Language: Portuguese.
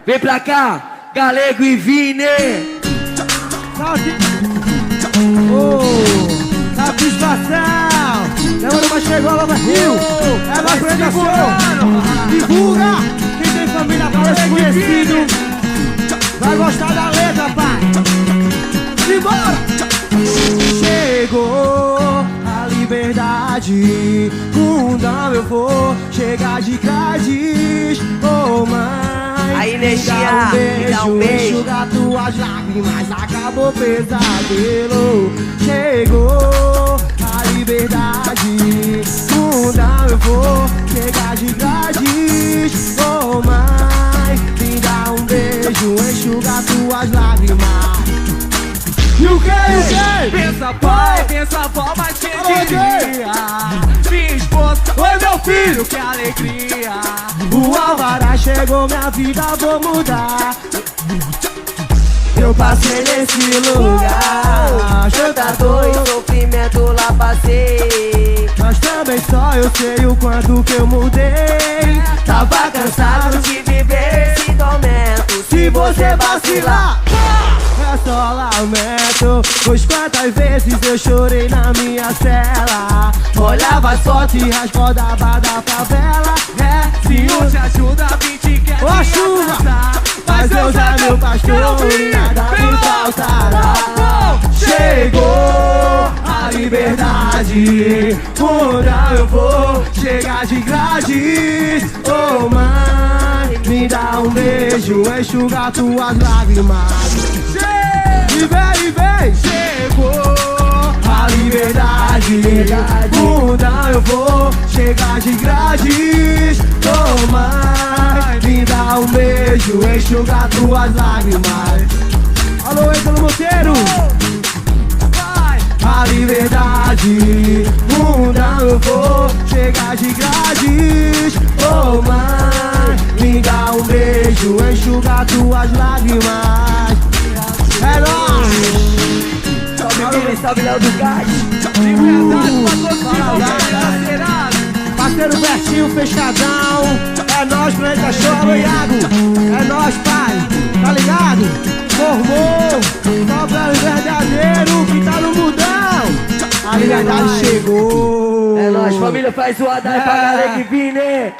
Vem pra cá, Galego e Vini. Satisfação! Demorou, mas chegou, Lava Rio! É na apresentação! Divulga! Quem tem família parece conhecido vai gostar da letra, pai! Simbora! Chegou a liberdade, mundão eu vou chegar de Cádiz, oh mãe. A energia, me dá um beijo, enxugar tuas lágrimas, acabou o pesadelo. Chegou a liberdade, mundão eu vou chegar de Cádiz, oh mãe. Me dá um beijo, enxugar tuas lágrimas. E o que? Pensa pai, pensa vó, mas quem diria? Minha esposa, oi meu filho, que alegria. O alvará chegou, minha vida vou mudar. Eu passei nesse lugar, Tanta dor e sofrimento lá passei. mas também só eu sei o quanto que eu mudei. Tava cansado de viver esse tormento. Se você vacilar, é só lamento. Pois quantas vezes eu chorei na minha cela, olhava as fotos e as rodava da favela. É, Se um te ajuda, 20 quer Ó, te chuva! abraçar. Mas Deus é meu pastor e nada me faltará. Chegou a liberdade, onde eu vou chegar de Gladys. Oh mãe, me dá um beijo, enxugar tuas lágrimas. E vem, Chegou a liberdade, onde eu vou chegar de Gladys. Oh mãe, me dá um beijo, enxugar tuas lágrimas. Alô, Ítalo Monteiro! A liberdade, onde eu vou chegar de Gladys. Oh mãe, me dá um beijo, enxugar tuas lágrimas. É nóis! Salve Vini, salve Léo do Gás. liberdade pra todos que vão Parceiro Bertinho fechadão, é nóis, planeta show, alô Iago, é nóis pai, tá ligado? Formou, só pra verdadeiro que tá no mundão, a liberdade chegou. É nóis, família faz zoada aí pra Galego e Vini.